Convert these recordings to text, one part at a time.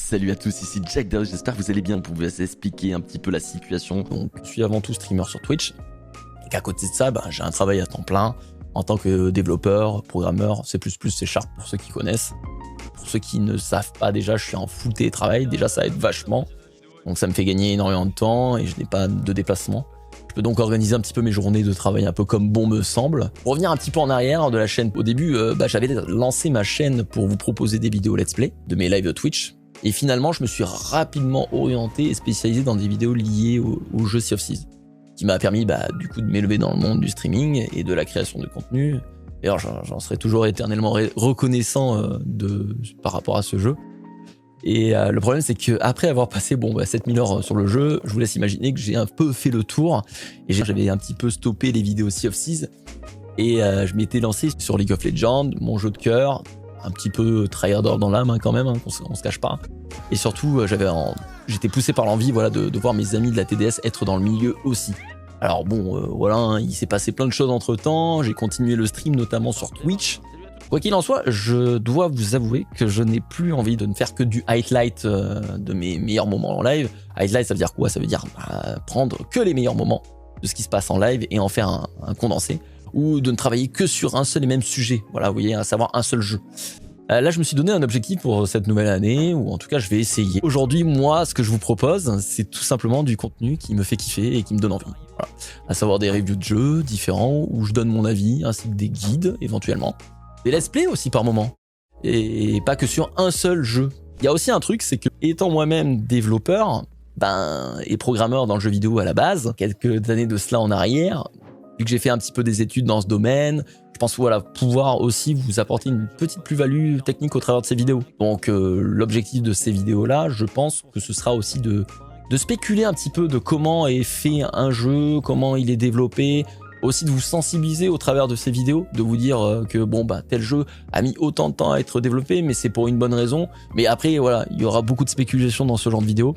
Salut à tous, ici Jack Darius, j'espère que vous allez bien pour vous expliquer un petit peu la situation. Donc, je suis avant tout streamer sur Twitch, et qu'à côté de ça, j'ai un travail à temps plein en tant que développeur, programmeur, C++, C# pour ceux qui connaissent. Pour ceux qui ne savent pas déjà, je suis en full télétravail, déjà ça aide vachement. Donc ça me fait gagner énormément de temps et je n'ai pas de déplacement. Je peux donc organiser un petit peu mes journées de travail un peu comme bon me semble. Pour revenir un petit peu en arrière de la chaîne, au début, j'avais lancé ma chaîne pour vous proposer des vidéos let's play, de mes lives de Twitch. Et finalement, je me suis rapidement orienté et spécialisé dans des vidéos liées au jeu Sea of Thieves, qui m'a permis du coup de m'élever dans le monde du streaming et de la création de contenu. Et alors, j'en serai toujours éternellement reconnaissant par rapport à ce jeu. Et le problème, c'est qu'après avoir passé 7000 heures sur le jeu, je vous laisse imaginer que j'ai un peu fait le tour et j'avais un petit peu stoppé les vidéos Sea of Thieves et je m'étais lancé sur League of Legends, mon jeu de cœur, un petit peu tryhardeur dans l'âme quand même, on se cache pas. Et surtout, j'étais poussé par l'envie de voir mes amis de la TDS être dans le milieu aussi. Alors il s'est passé plein de choses entre temps, j'ai continué le stream notamment sur Twitch. Quoi qu'il en soit, je dois vous avouer que je n'ai plus envie de ne faire que du highlight de mes meilleurs moments en live. Highlight, ça veut dire quoi? Ça veut dire prendre que les meilleurs moments de ce qui se passe en live et en faire un condensé. Ou de ne travailler que sur un seul et même sujet. Voilà, vous voyez, à savoir un seul jeu. Là, je me suis donné un objectif pour cette nouvelle année, ou en tout cas, je vais essayer. Aujourd'hui, moi, ce que je vous propose, c'est tout simplement du contenu qui me fait kiffer et qui me donne envie. Voilà. À savoir des reviews de jeux différents, où je donne mon avis, ainsi que des guides, éventuellement. Des let's play aussi par moment. Et pas que sur un seul jeu. Il y a aussi un truc, c'est que, étant moi-même développeur, et programmeur dans le jeu vidéo à la base, quelques années de cela en arrière, vu que j'ai fait un petit peu des études dans ce domaine, je pense pouvoir aussi vous apporter une petite plus-value technique au travers de ces vidéos. Donc l'objectif de ces vidéos-là, je pense que ce sera aussi de spéculer un petit peu de comment est fait un jeu, comment il est développé, aussi de vous sensibiliser au travers de ces vidéos, de vous dire que tel jeu a mis autant de temps à être développé, mais c'est pour une bonne raison. Mais après, voilà, il y aura beaucoup de spéculation dans ce genre de vidéos.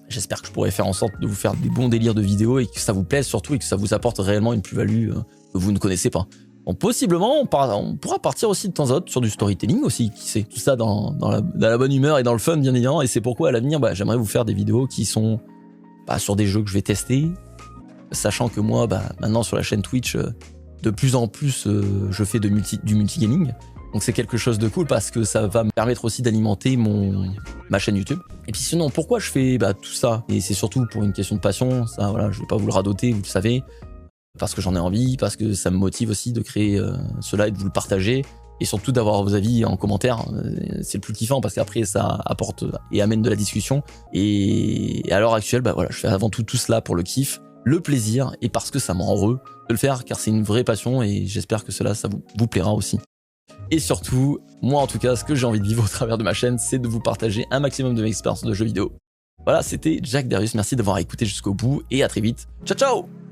J'espère que je pourrai faire en sorte de vous faire des bons délires de vidéos et que ça vous plaise surtout et que ça vous apporte réellement une plus-value que vous ne connaissez pas. Donc possiblement, on pourra partir aussi de temps à autre sur du storytelling aussi, qui sait. Tout ça dans la bonne humeur et dans le fun bien évidemment. Et c'est pourquoi à l'avenir, j'aimerais vous faire des vidéos qui sont sur des jeux que je vais tester, sachant que moi, maintenant sur la chaîne Twitch, de plus en plus, je fais du multigaming. Donc c'est quelque chose de cool parce que ça va me permettre aussi d'alimenter ma chaîne YouTube. Et puis sinon, pourquoi je fais tout ça? Et c'est surtout pour une question de passion, ça voilà, je vais pas vous le radoter, vous le savez. Parce que j'en ai envie, parce que ça me motive aussi de créer cela et de vous le partager. Et surtout d'avoir vos avis en commentaire, c'est le plus kiffant parce qu'après ça apporte et amène de la discussion. Et à l'heure actuelle, je fais avant tout cela pour le kiff, le plaisir et parce que ça me rend heureux de le faire car c'est une vraie passion et j'espère que cela ça vous plaira aussi. Et surtout, moi en tout cas, ce que j'ai envie de vivre au travers de ma chaîne, c'est de vous partager un maximum de mes expériences de jeux vidéo. Voilà, c'était Jack Darius, merci d'avoir écouté jusqu'au bout et à très vite. Ciao ciao!